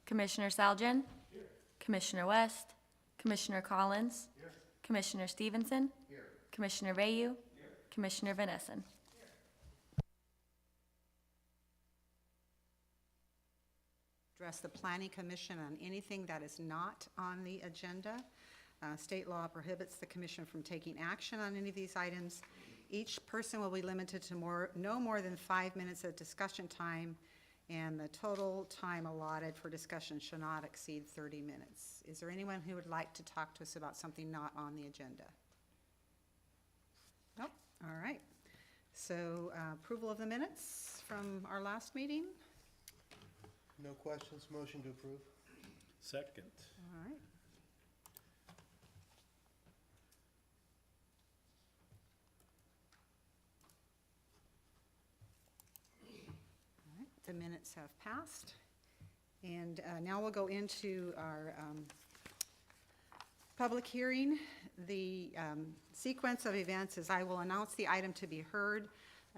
Commissioner Salgin. Commissioner West. Commissioner Collins. Commissioner Stevenson. Commissioner Vayu. Commissioner Van Essen. Address the Planning Commission on anything that is not on the agenda. State law prohibits the commission from taking action on any of these items. Each person will be limited to no more than 5 minutes of discussion time, and the total time allotted for discussion shall not exceed 30 minutes. Is there anyone who would like to talk to us about something not on the agenda? Nope. All right. So approval of the minutes from our last meeting. No questions, motion to approve. Second. All right. All right, the minutes have passed. And now we'll go into our public hearing. The sequence of events is I will announce the item to be heard.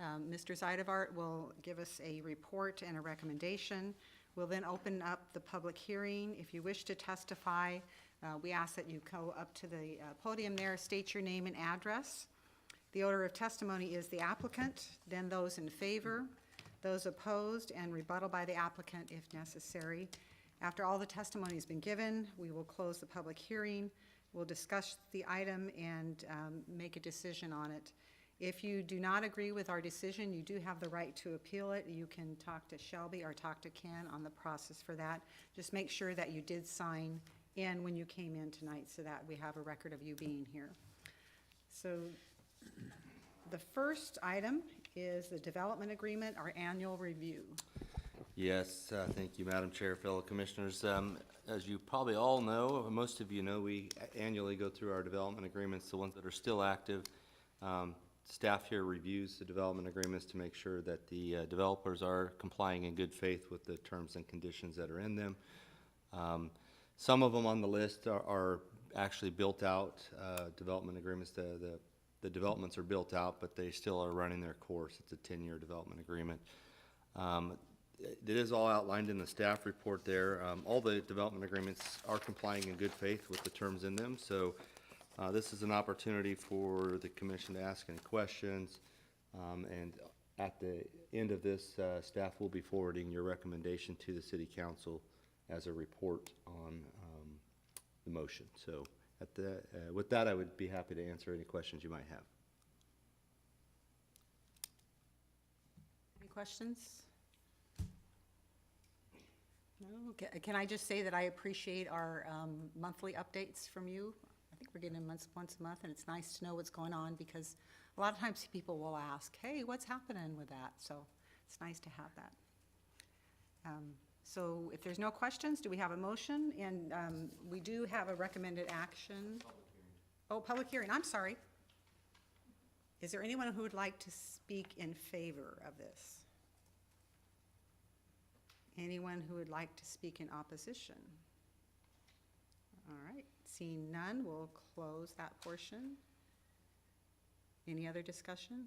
Mr. Zeidevart will give us a report and a recommendation. We'll then open up the public hearing. If you wish to testify, we ask that you go up to the podium there, state your name and address. The order of testimony is the applicant, then those in favor, those opposed, and rebuttal by the applicant if necessary. After all the testimony has been given, we will close the public hearing. We'll discuss the item and make a decision on it. If you do not agree with our decision, you do have the right to appeal it. You can talk to Shelby or talk to Ken on the process for that. Just make sure that you did sign in when you came in tonight so that we have a record of you being here. So the first item is the development agreement, our annual review. Yes, thank you, Madam Chair, fellow commissioners. As you probably all know, most of you know, we annually go through our development agreements, the ones that are still active. Staff here reviews the development agreements to make sure that the developers are complying in good faith with the terms and conditions that are in them. Some of them on the list are actually built out development agreements. The developments are built out, but they still are running their course. It's a 10-year development agreement. It is all outlined in the staff report there. All the development agreements are complying in good faith with the terms in them. So this is an opportunity for the commission to ask any questions. And at the end of this, staff will be forwarding your recommendation to the city council as a report on the motion. So with that, I would be happy to answer any questions you might have. Any questions? No? Can I just say that I appreciate our monthly updates from you? I think we're getting them once a month, and it's nice to know what's going on because a lot of times people will ask, hey, what's happening with that? So it's nice to have that. So if there's no questions, do we have a motion? And we do have a recommended action. Oh, public hearing, I'm sorry. Is there anyone who would like to speak in favor of this? Anyone who would like to speak in opposition? All right, seeing none, we'll close that portion. Any other discussion?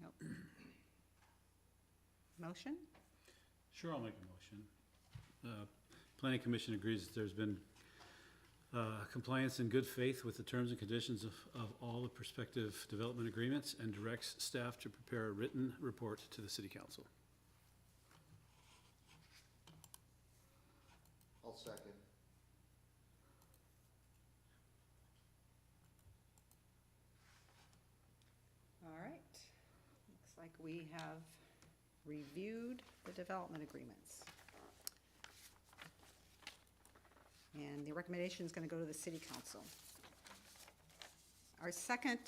Nope. Motion? Sure, I'll make a motion. Planning Commission agrees that there's been compliance in good faith with the terms and conditions of all the prospective development agreements and directs staff to prepare a written report to the City Council. I'll second. All right, looks like we have reviewed the development agreements. And the recommendation is going to go to the City Council. Our second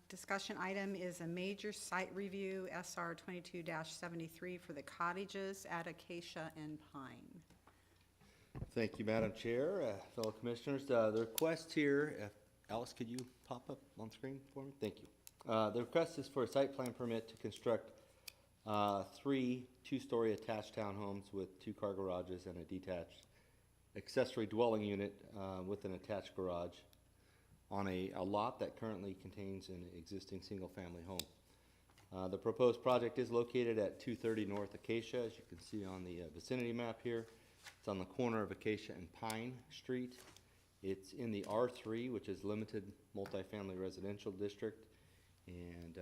discussion item is a major site review, SR 22-73 for the cottages at Acacia and Pine. Thank you, Madam Chair, fellow commissioners. The request here, Alice, could you pop up on screen for me? Thank you. The request is for a site plan permit to construct 3 two-story attached townhomes with 2-car garages and a detached accessory dwelling unit with an attached garage on a lot that currently contains an existing single-family home. The proposed project is located at 230 North Acacia, as you can see on the vicinity map here. It's on the corner of Acacia and Pine Street. It's in the R3, which is Limited Multifamily Residential District, and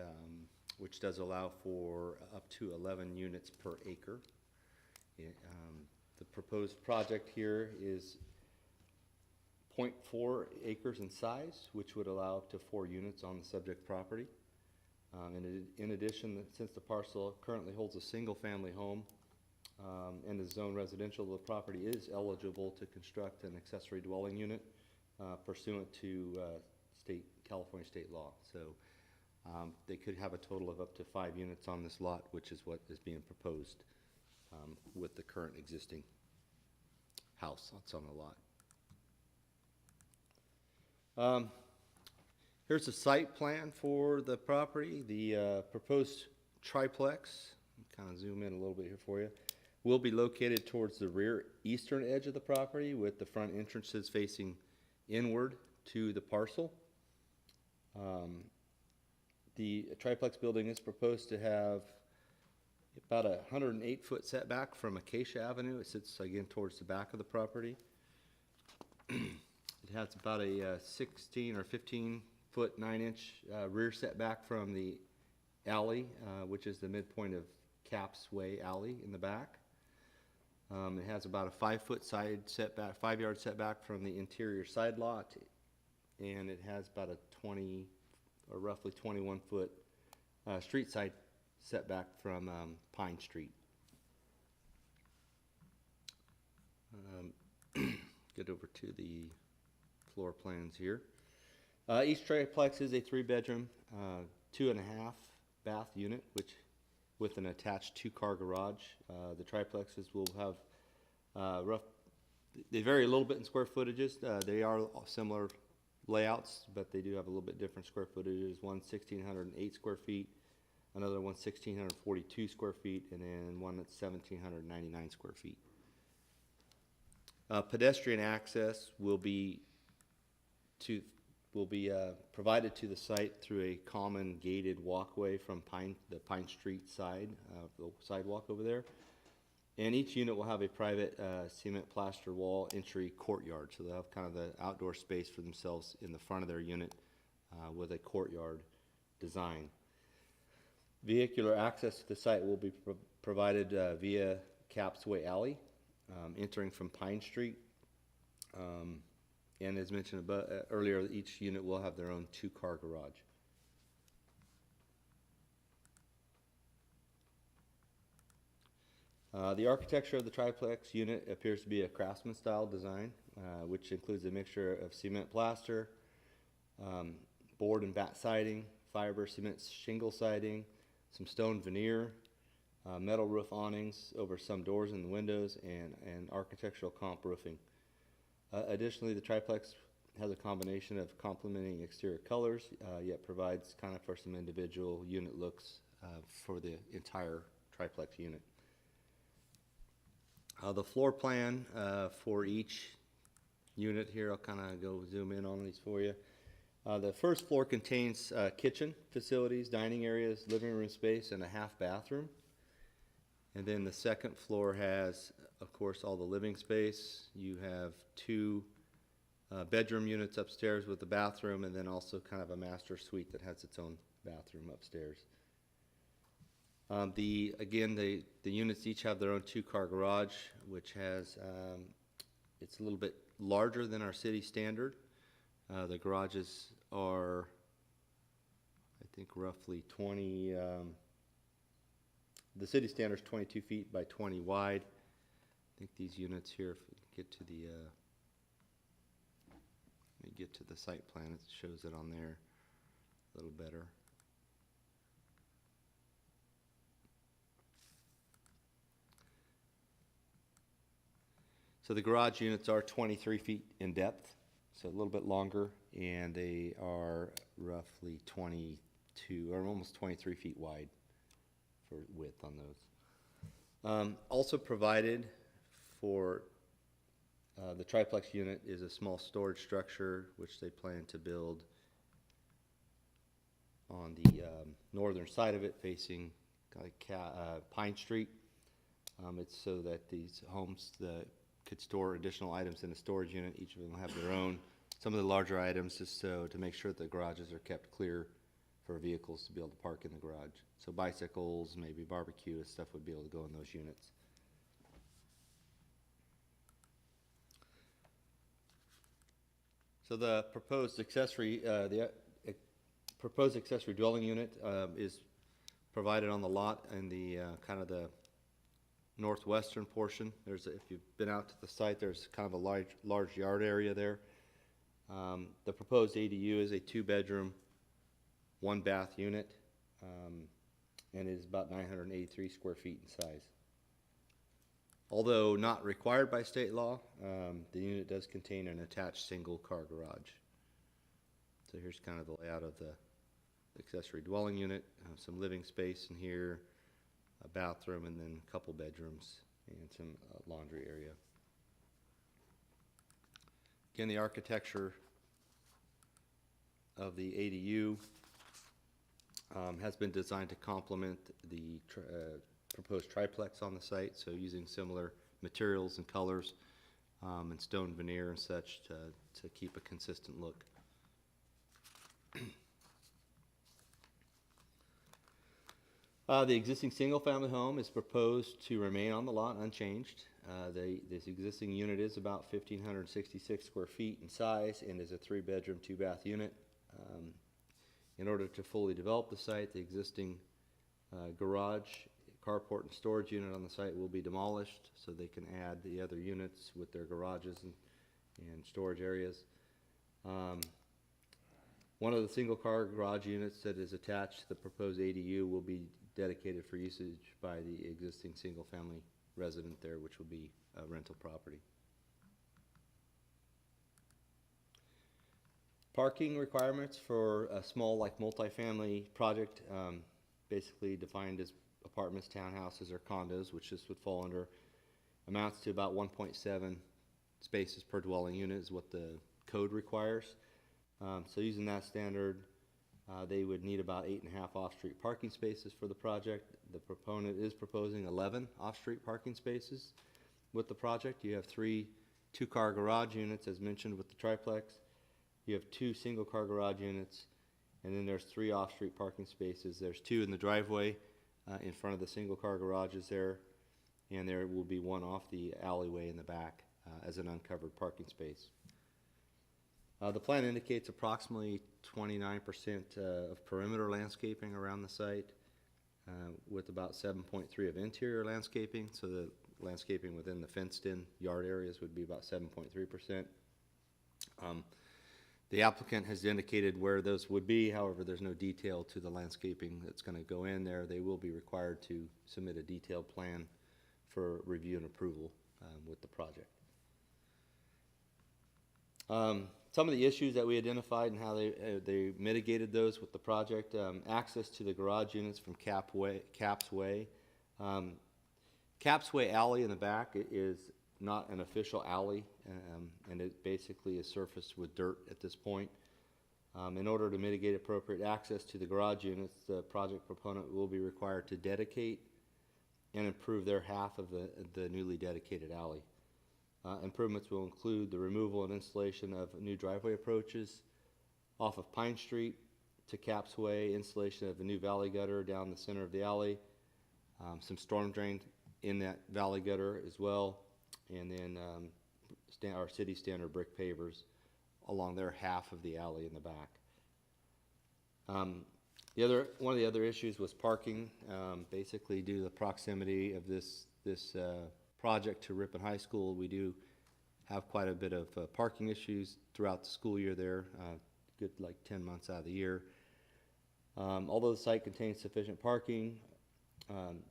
which does allow for up to 11 units per acre. The proposed project here is 0.4 acres in size, which would allow up to 4 units on the subject property. In addition, since the parcel currently holds a single-family home and is zoned residential, the property is eligible to construct an accessory dwelling unit pursuant to California state law. So they could have a total of up to 5 units on this lot, which is what is being proposed with the current existing house that's on the lot. Here's a site plan for the property. The proposed triplex, kind of zoom in a little bit here for you, will be located towards the rear eastern edge of the property with the front entrances facing inward to the parcel. The triplex building is proposed to have about a 108-foot setback from Acacia Avenue. It sits again towards the back of the property. It has about a 16 or 15-foot 9-inch rear setback from the alley, which is the midpoint of Caps Way Alley in the back. It has about a 5-foot side setback, 5-yard setback from the interior side lot, and it has about a 20 or roughly 21-foot street side setback from Pine Street. Get over to the floor plans here. Each triplex is a 3-bedroom, 2.5 bath unit, which with an attached 2-car garage. The triplexes will have they vary a little bit in square footages. They are similar layouts, but they do have a little bit different square footages. One 1,608 square feet, another one 1,642 square feet, and then one that's 1,799 square feet. Pedestrian access will be provided to the site through a common gated walkway from the Pine Street side, the sidewalk over there. And each unit will have a private cement plaster wall entry courtyard, so they'll have kind of the outdoor space for themselves in the front of their unit with a courtyard design. Vehicular access to the site will be provided via Caps Way Alley, entering from Pine Street. And as mentioned earlier, each unit will have their own 2-car garage. The architecture of the triplex unit appears to be a craftsman-style design, which includes a mixture of cement plaster, board and batt siding, fiber cement shingle siding, some stone veneer, metal roof awnings over some doors and the windows, and architectural comp roofing. Additionally, the triplex has a combination of complementing exterior colors, yet provides kind of for some individual unit looks for the entire triplex unit. The floor plan for each unit here, I'll kind of go zoom in on these for you. The first floor contains kitchen facilities, dining areas, living room space, and a half bathroom. And then the second floor has, of course, all the living space. You have 2 bedroom units upstairs with the bathroom, and then also kind of a master suite that has its own bathroom upstairs. The units each have their own 2-car garage, which has, it's a little bit larger than our city standard. The garages are, I think, roughly 20, the city standard is 22 feet by 20 wide. I think these units here, if we get to the, let me get to the site plan, it shows it on there a little better. So the garage units are 23 feet in depth, so a little bit longer, and they are roughly 22 or almost 23 feet wide for width on those. Also provided for the triplex unit is a small storage structure which they plan to build on the northern side of it, facing Pine Street. It's so that these homes could store additional items in a storage unit. Each of them will have their own. Some of the larger items just so to make sure that the garages are kept clear for vehicles to be able to park in the garage. So bicycles, maybe barbecue and stuff would be able to go in those units. So the proposed accessory dwelling unit is provided on the lot in the kind of the northwestern portion. If you've been out to the site, there's kind of a large yard area there. The proposed ADU is a 2-bedroom, 1-bath unit, and is about 983 square feet in size. Although not required by state law, the unit does contain an attached single-car garage. So here's kind of the layout of the accessory dwelling unit. Some living space in here, a bathroom, and then a couple bedrooms and some laundry area. Again, the architecture of the ADU has been designed to complement the proposed triplex on the site, so using similar materials and colors and stone veneer and such to keep a consistent look. The existing single-family home is proposed to remain on the lot unchanged. This existing unit is about 1,566 square feet in size and is a 3-bedroom, 2-bath unit. In order to fully develop the site, the existing garage, carport, and storage unit on the site will be demolished so they can add the other units with their garages and storage areas. One of the single-car garage units that is attached to the proposed ADU will be dedicated for usage by the existing single-family resident there, which will be a rental property. Parking requirements for a small, like multifamily project, basically defined as apartments, townhouses, or condos, which this would fall under, amounts to about 1.7 spaces per dwelling unit is what the code requires. So using that standard, they would need about 8.5 off-street parking spaces for the project. The proponent is proposing 11 off-street parking spaces with the project. You have 3 2-car garage units, as mentioned with the triplex. You have 2 single-car garage units, and then there's 3 off-street parking spaces. There's 2 in the driveway in front of the single-car garages there, and there will be 1 off the alleyway in the back as an uncovered parking space. The plan indicates approximately 29% of perimeter landscaping around the site, with about 7.3 of interior landscaping. So the landscaping within the fenced-in yard areas would be about 7.3%. The applicant has indicated where those would be. However, there's no detail to the landscaping that's going to go in there. They will be required to submit a detailed plan for review and approval with the project. Some of the issues that we identified and how they mitigated those with the project, access to the garage units from Caps Way. Caps Way Alley in the back is not an official alley, and it basically is surfaced with dirt at this point. In order to mitigate appropriate access to the garage units, the project proponent will be required to dedicate and improve their half of the newly dedicated alley. Improvements will include the removal and installation of new driveway approaches off of Pine Street to Caps Way, installation of a new valley gutter down the center of the alley, some storm drain in that valley gutter as well, and then our city standard brick pavers along their half of the alley in the back. One of the other issues was parking. Basically, due to the proximity of this project to Ripon High School, we do have quite a bit of parking issues throughout the school year there, good like 10 months out of the year. Although the site contains sufficient parking,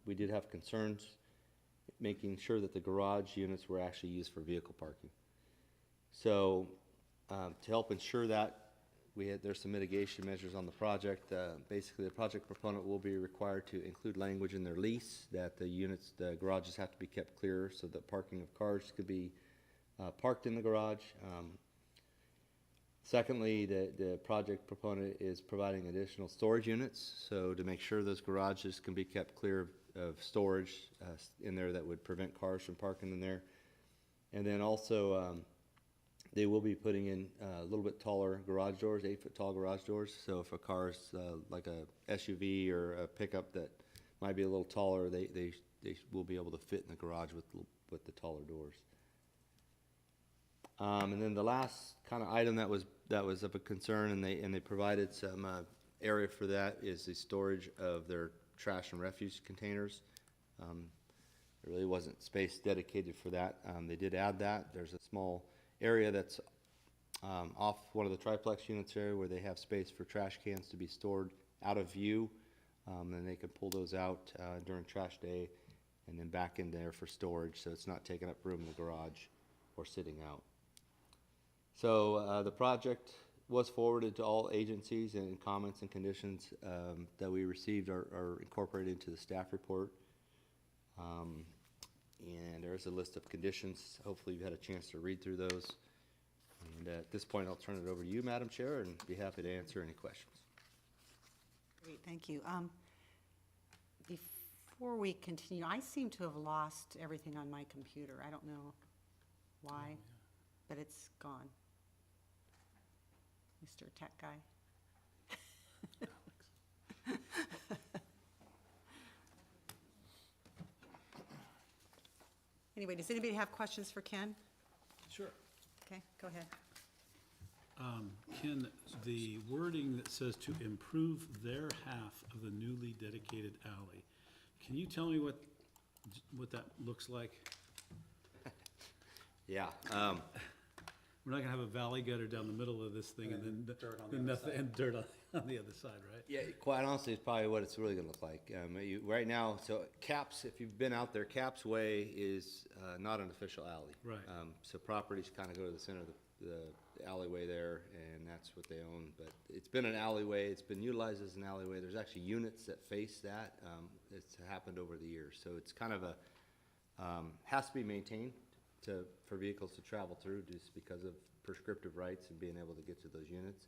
we did have concerns making sure that the garage units were actually used for vehicle parking. So to help ensure that, there's some mitigation measures on the project. Basically, the project proponent will be required to include language in their lease that the garages have to be kept clear so that parking of cars could be parked in the garage. Secondly, the project proponent is providing additional storage units, so to make sure those garages can be kept clear of storage in there that would prevent cars from parking in there. And then also, they will be putting in a little bit taller garage doors, 8-foot tall garage doors. So if a car's like a SUV or a pickup that might be a little taller, they will be able to fit in the garage with the taller doors. And then the last kind of item that was of a concern, and they provided some area for that, is the storage of their trash and refuse containers. There really wasn't space dedicated for that. They did add that. There's a small area that's off one of the triplex units area where they have space for trash cans to be stored out of view. And they can pull those out during trash day and then back in there for storage, so it's not taking up room in the garage or sitting out. So the project was forwarded to all agencies, and comments and conditions that we received are incorporated into the staff report. And there's a list of conditions. Hopefully you've had a chance to read through those. And at this point, I'll turn it over to you, Madam Chair, and be happy to answer any questions. Great, thank you. Before we continue, I seem to have lost everything on my computer. I don't know why, but it's gone. Mr. Tech Guy. Anyway, does anybody have questions for Ken? Sure. Okay, go ahead. Ken, the wording that says to improve their half of the newly dedicated alley, can you tell me what that looks like? Yeah. We're not gonna have a valley gutter down the middle of this thing and then dirt on the other side. And dirt on the other side, right? Yeah, quite honestly, it's probably what it's really gonna look like. Right now, so Caps, if you've been out there, Caps Way is not an official alley. Right. So properties kind of go to the center of the alleyway there, and that's what they own. But it's been an alleyway, it's been utilized as an alleyway. There's actually units that face that. It's happened over the years. So it's kind of a, has to be maintained for vehicles to travel through just because of prescriptive rights and being able to get to those units.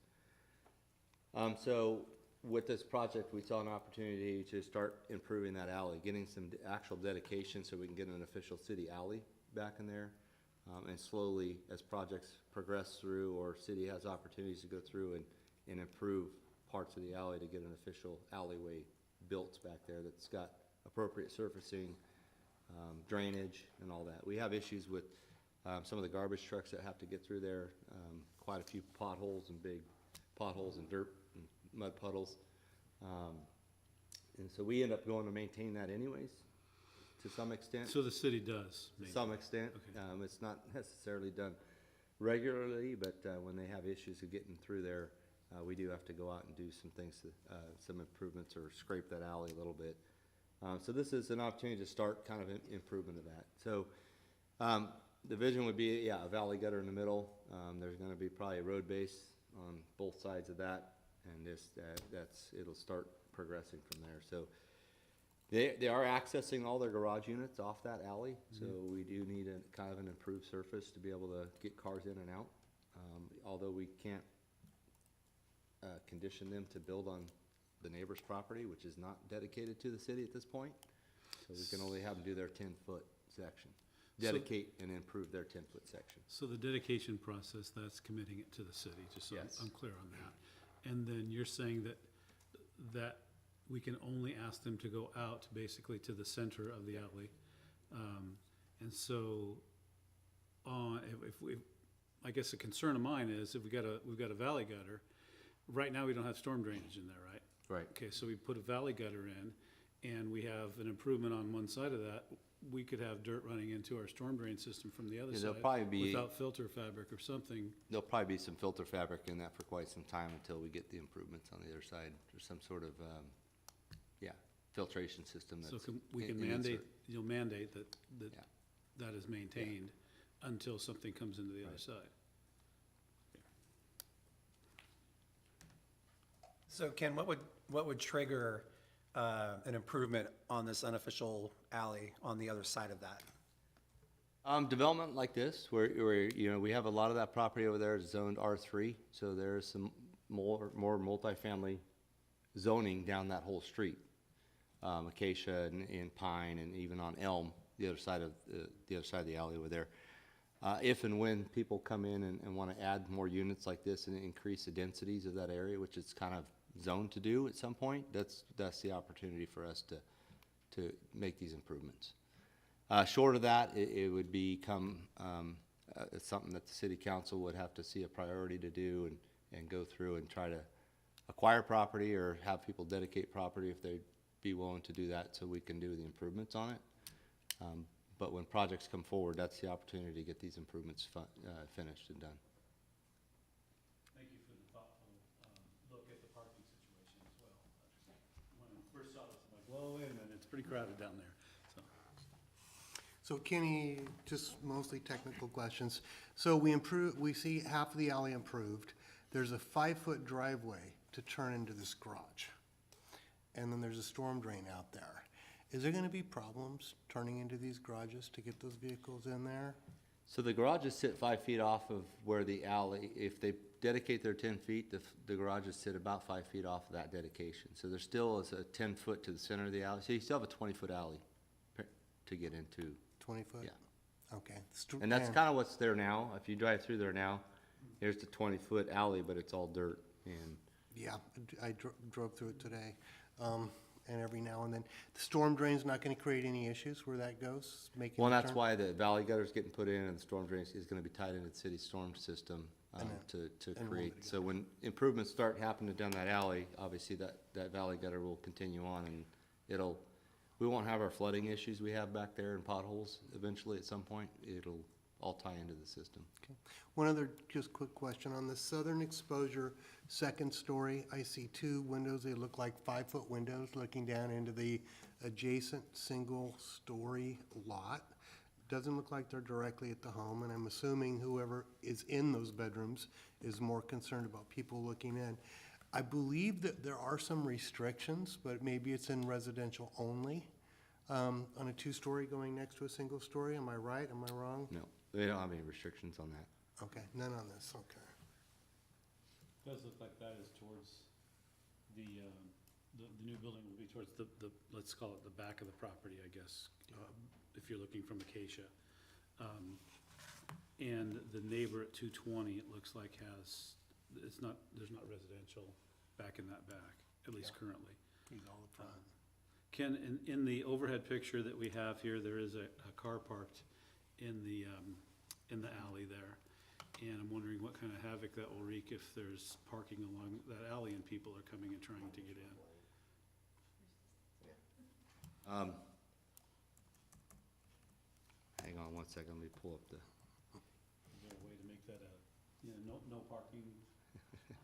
So with this project, we saw an opportunity to start improving that alley, getting some actual dedication so we can get an official city alley back in there. And slowly, as projects progress through or city has opportunities to go through and improve parts of the alley to get an official alleyway built back there that's got appropriate surfacing, drainage and all that. We have issues with some of the garbage trucks that have to get through there, quite a few potholes and big potholes and dirt and mud puddles. And so we end up going to maintain that anyways, to some extent. So the city does. To some extent. Okay. It's not necessarily done regularly, but when they have issues of getting through there, we do have to go out and do some things, some improvements or scrape that alley a little bit. So this is an opportunity to start kind of improvement of that. So the vision would be, yeah, a valley gutter in the middle. There's going to be probably a road base on both sides of that, and it'll start progressing from there. So they are accessing all their garage units off that alley, so we do need a kind of an improved surface to be able to get cars in and out. Although we can't condition them to build on the neighbor's property, which is not dedicated to the city at this point. So we can only have them do their 10-foot section, dedicate and improve their 10-foot section. So the dedication process, that's committing it to the city, just so Yes. I'm clear on that. And then you're saying that we can only ask them to go out basically to the center of the alley. And so, I guess a concern of mine is if we've got a valley gutter, right now we don't have storm drainage in there, right? Right. Okay, so we put a valley gutter in, and we have an improvement on one side of that. We could have dirt running into our storm drain system from the other Yeah, side. there'll probably be- Without filter fabric or something. There'll probably be some filter fabric in that for quite some time until we get the improvements on the other side. There's some sort of, filtration system that's. So we can an mandate, insert. you'll mandate that Yeah. that is maintained until something comes into the other Right. side. So Ken, what would trigger an improvement on this unofficial alley on the other side of that? Development like this, where, you know, we have a lot of that property over there is zoned R3, so there's some more multifamily zoning down that whole street. Acacia and Pine and even on Elm, the other side of the alley over there. If and when people come in and want to add more units like this and increase the densities of that area, which it's kind of zoned to do at some point, that's the opportunity for us to make these improvements. Short of that, it would become something that the city council would have to see a priority to do and go through and try to acquire property or have people dedicate property if they'd be willing to do that so we can do the improvements on it. But when projects come forward, that's the opportunity to get these improvements finished and done. Thank you for the thoughtful look at the parking situation as well. When I first saw this, I'm like, whoa, wait a minute, it's pretty crowded down there, so. So Kenny, just mostly technical questions. So we see half of the alley improved. There's a 5-foot driveway to turn into this garage. And then there's a storm drain out there. Is there gonna be problems turning into these garages to get those vehicles in there? So the garages sit 5 feet off of where the alley, if they dedicate their 10 feet, the garages sit about 5 feet off of that dedication. So there still is a 10 foot to the center of the alley. So you still have a 20-foot alley to get into. 20 foot? Yeah. Okay. And that's kind of what's there now. If you drive through there now, here's the 20-foot alley, but it's all dirt and. Yeah, I drove through it today. And every now and then, the storm drain's not gonna create any issues where that goes, making Well, and the that's turn? why the valley gutter's getting put in and the storm drain is gonna be tied into the city storm system, to and create. we'll- So when improvements start happening down that alley, obviously that valley gutter will continue on and we won't have our flooding issues we have back there and potholes eventually at some point. It'll all tie into the system. Okay. One other just quick question, on the southern exposure, second story, I see 2 windows, they look like 5-foot windows looking down into the adjacent single-story lot. Doesn't look like they're directly at the home, and I'm assuming whoever is in those bedrooms is more concerned about people looking in. I believe that there are some restrictions, but maybe it's in residential only, on a 2-story going next to a single story. Am I right? Am I wrong? No, they don't have any restrictions on that. Okay, none on this, okay. Does look like that is towards the new building will be towards the, let's call it the back of the property, I guess, if you're looking from Acacia. And the neighbor at 220, it looks like there's not residential back in that back, at least currently. He's all the front. Ken, in the overhead picture that we have here, there is a car parked in the alley there. And I'm wondering what kind of havoc that will wreak if there's parking along that alley and people are coming and trying to get in. Hang on one second, let me pull up the. Is there a way to make that no parking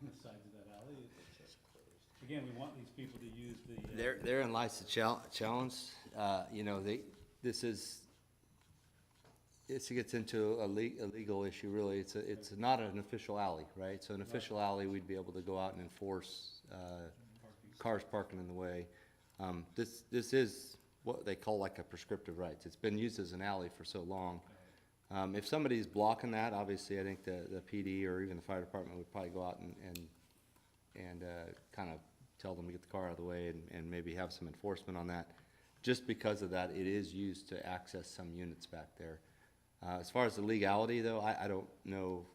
on the sides of that alley? Again, we want these people to use the. Therein lies the challenge. You know, this gets into a legal issue, really. It's not an official alley, right? So an official alley, we'd be able to go out and enforce cars parking in the way. This is what they call like a prescriptive rights. It's been used as an alley for so long. If somebody's blocking that, obviously, I think the PD or even the fire department would probably go out and kind of tell them to get the car out of the way and maybe have some enforcement on that. Just because of that, it is used to access some units back there. As far as the legality, though, I don't know.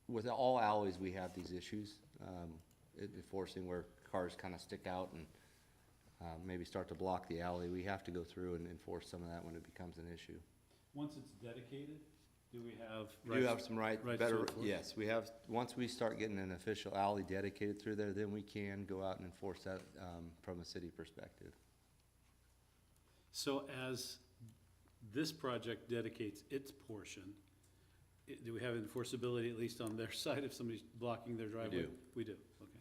With all alleys, we have these issues, enforcing where cars kind of stick out and maybe start to block the alley. We have to go through and enforce some of that when it becomes an issue. Once it's dedicated, do we have? We do have some rights to better, enforce? yes, we have, once we start getting an official alley dedicated through there, then we can go out and enforce that from a city perspective. So as this project dedicates its portion, do we have enforceability at least on their side if somebody's blocking their driveway? do. We do, okay.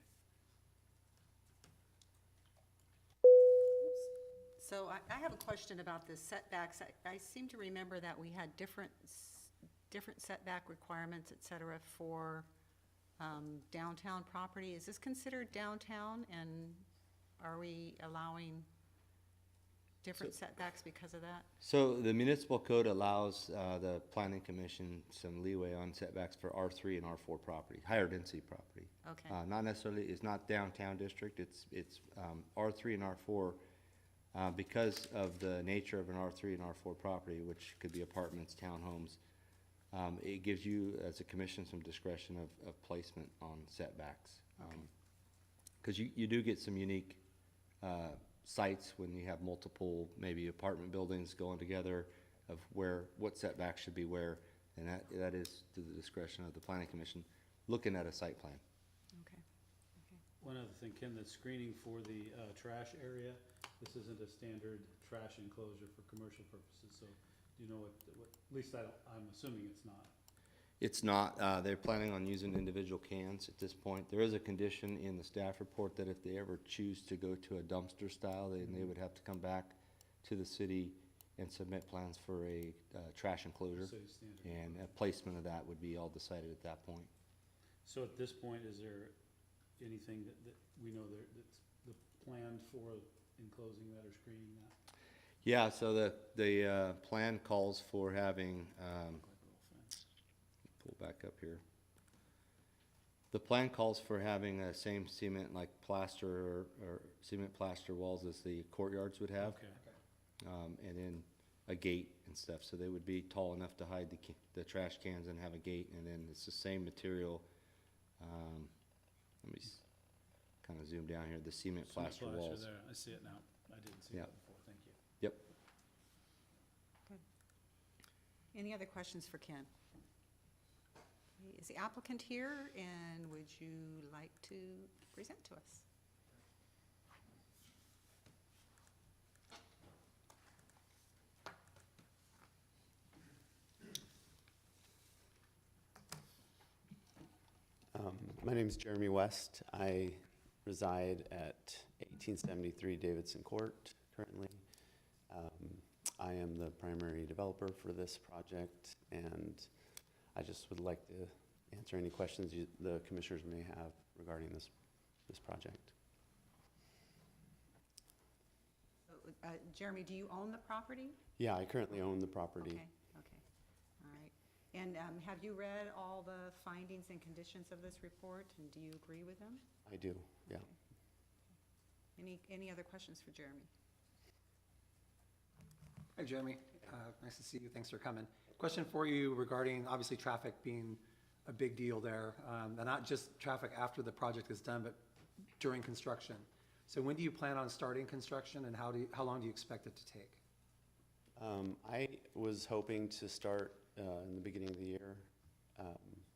So I have a question about the setbacks. I seem to remember that we had different setback requirements, et cetera, for downtown property. Is this considered downtown, and are we allowing different setbacks because of that? So the municipal code allows the planning commission some leeway on setbacks for R3 and R4 property, higher density property. Okay. Not necessarily, it's not downtown district, it's R3 and R4. Because of the nature of an R3 and R4 property, which could be apartments, townhomes, it gives you, as a commission, some discretion of placement on setbacks. Because you do get some unique sites when you have multiple, maybe apartment buildings going together, of what setbacks should be where, and that is to the discretion of the planning commission, looking at a site plan. Okay. One other thing, Ken, the screening for the trash area, this isn't a standard trash enclosure for commercial purposes, so do you know what, at least I'm assuming it's not. It's not, they're planning on using individual cans at this point. There is a condition in the staff report that if they ever choose to go to a dumpster style, then they would have to come back to the city and submit plans for a trash enclosure. City standard. And a placement of that would be all decided at that point. So at this point, is there anything that we know that's the plan for enclosing that or screening that? Yeah, so the plan calls for having, pull back up here. The plan calls for having the same cement like plaster or cement plaster walls as the courtyards would have. Okay, And then a gate and stuff, so they would be tall enough to hide the trash cans and have a gate, and then it's the same material. Let me kind of zoom down here, the cement plaster walls. there, I see it now, I didn't see Yeah. that before, thank you. Yep. Any other questions for Ken? Okay, is the applicant here, and would you like to present to us? My name is Jeremy West. I reside at 1873 Davidson Court currently. I am the primary developer for this project, and I just would like to answer any questions the commissioners may have regarding this project. Jeremy, do you own the property? Yeah, I currently own the property. Okay, okay, all right. And have you read all the findings and conditions of this report, and do you agree with them? I do, yeah. Any other questions for Jeremy? Hi, Jeremy. Nice to see you. Thanks for coming. Question for you regarding, obviously, traffic being a big deal there, and not just traffic after the project is done, but during construction. So when do you plan on starting construction, and how long do you expect it to take? I was hoping to start in the beginning of the year,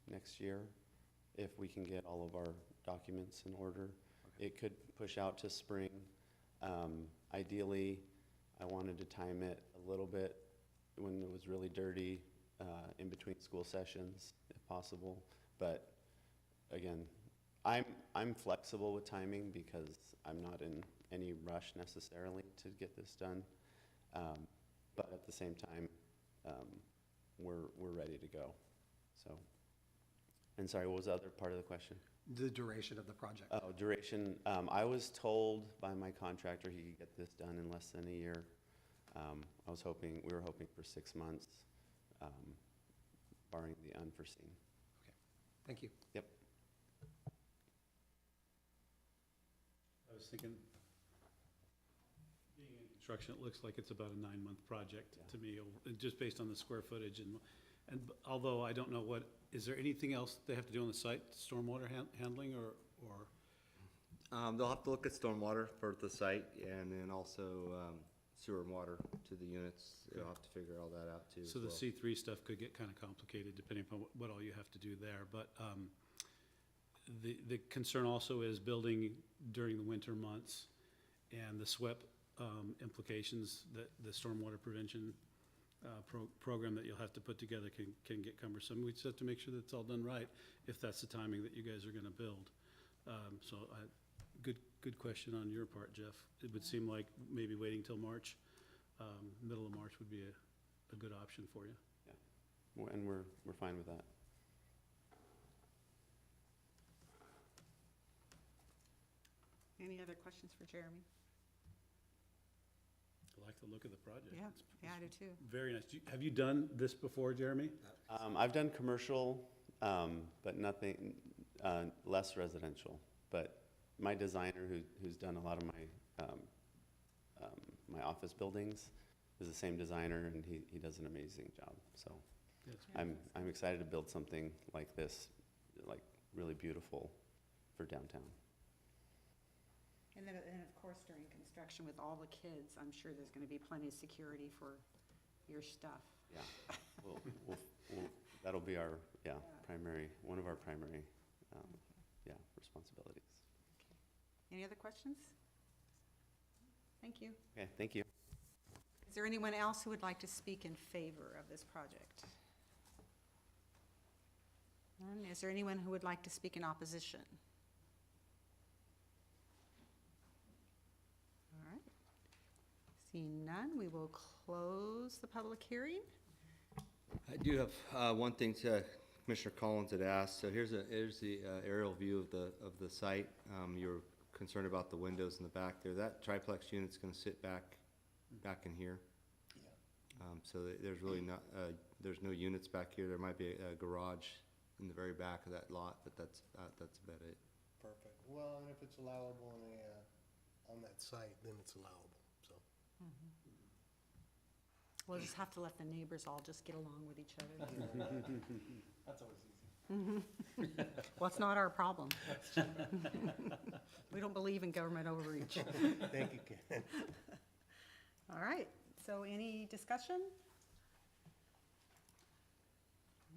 next year, if we can get all of our documents in order. Okay. It could push out to spring. Ideally, I wanted to time it a little bit when it was really dirty, in between school sessions, if possible. But again, I'm flexible with timing because I'm not in any rush necessarily to get this done. But at the same time, we're ready to go. So, and sorry, what was the other part of the question? The duration of the project? Oh, duration. I was told by my contractor he could get this done in less than a year. We were hoping for 6 months, barring the unforeseen. Thank you. Yep. I was thinking, being in construction, it looks like it's about a 9-month project to me, just based on the square footage, and although I don't know is there anything else they have to do on the site, stormwater handling, or? They'll have to look at stormwater for the site, and then also sewer and water to the units. They'll have to figure all that out too. So the C3 stuff could get kind of complicated depending upon what all you have to do there, but the concern also is building during the winter months and the SWIP implications that the stormwater prevention program that you'll have to put together can get cumbersome. We just have to make sure that it's all done right if that's the timing that you guys are gonna build. Good question on your part, Jeff. It would seem like maybe waiting till March, middle of March would be a good option for you. Yeah, and we're fine with that. Any other questions for Jeremy? I like the look of the project. Yeah, It's yeah, I do too. very nice. Have you done this before, Jeremy? I've done commercial, but nothing, less residential. But my designer, who's done a lot of my office buildings, is the same designer, and he does an amazing job. So Yes. I'm excited to build something like this, like really beautiful for downtown. And then, and of course, during construction with all the kids, I'm sure there's gonna be plenty of security for your stuff. Yeah, we'll, that'll be our, one of our primary, responsibilities. Any other questions? Thank you. Okay, thank you. Is there anyone else who would like to speak in favor of this project? None? Is there anyone who would like to speak in opposition? All right. Seeing none, we will close the public hearing. I do have one thing Commissioner Collins had asked. So here's the aerial view of the site. You're concerned about the windows in the back there. That triplex unit's going to sit back in here. So there's really not there's no units back here. There might be a garage in the very back of that lot, but that's about it. Perfect. Well, and if it's allowable on that site, then it's allowable, so. We'll just have to let the neighbors all just get along with each other. That's always easy. Well, it's not our problem. We don't believe in government overreach. Thank you, Ken. All right, so any discussion?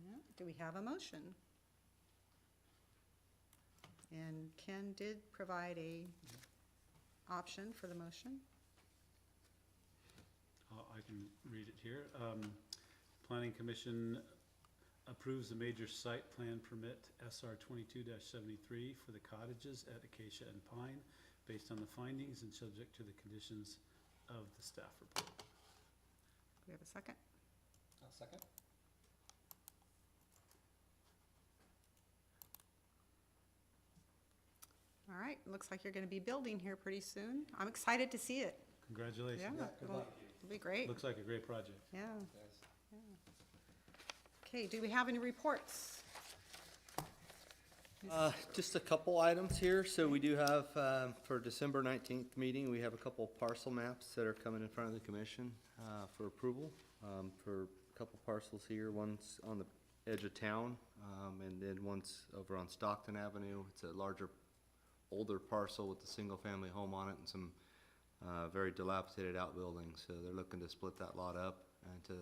No? Do we have a motion? And Ken did provide a option for the motion. I can read it here. Planning Commission approves the major site plan permit SR 22-73 for the cottages at Acacia and Pine based on the findings and subject to the conditions of the staff report. Do we have a second? I'll second. All right, looks like you're gonna be building here pretty soon. I'm excited to see it. Congratulations. Yeah, Good it'll luck. it'll be great, Looks like a great project. yeah. Yes. Okay, do we have any reports? Just a couple items here. So we do have, for December 19th meeting, we have a couple parcel maps that are coming in front of the commission for approval. For a couple parcels here, one's on the edge of town, and then one's over on Stockton Avenue. It's a larger, older parcel with a single-family home on it and some very dilapidated outbuildings. So they're looking to split that lot up into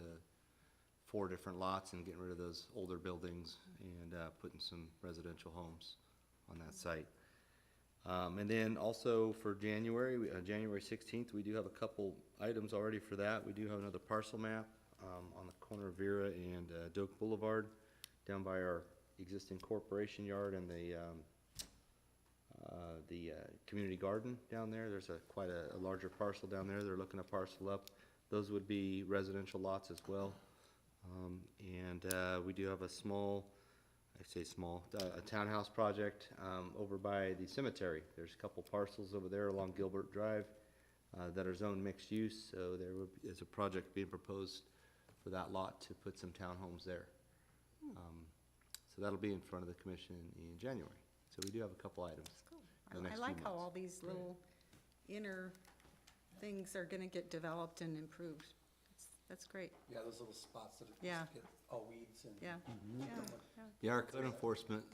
4 different lots and getting rid of those older buildings and putting some residential homes on that site. And then also for January, January 16th, we do have a couple items already for that. We do have another parcel map on the corner of Vera and Doak Boulevard down by our existing corporation yard and the community garden down there. There's quite a larger parcel down there. They're looking to parcel up. Those would be residential lots as well. And we do have a a townhouse project over by the cemetery. There's a couple parcels over there along Gilbert Drive that are zoned mixed use, so is a project being proposed for that lot to put some townhomes there. So that'll be in front of the commission in January. So we do have a couple items. in the I next like few how months. all these little inner things are gonna get developed and improved. That's great, Yeah, those little spots that Yeah. get all weeds and. yeah. Yeah, yeah. Yeah, our code enforcement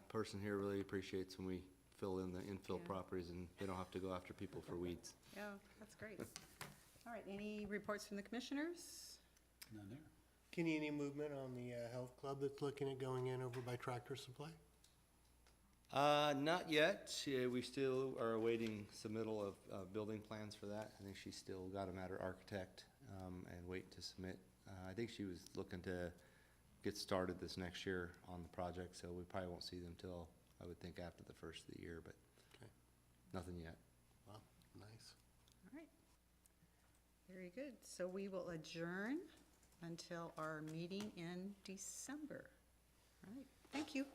person here really appreciates when we fill in the infill Yeah. properties and they don't have to go after people for weeds. Yeah, that's great. All right, any reports from the commissioners? None there. Kenny, any movement on the health club that's looking at going in over by Tractor Supply? Not yet. We still are awaiting submittal of building plans for that. I think she's still got them at her architect and waiting to submit. I think she was looking to get started this next year on the project, so we probably won't see them till, I would think, after the first of the year, but Okay. nothing yet. Wow, nice. All right. Very good. So we will adjourn until our meeting in December. All right, thank you.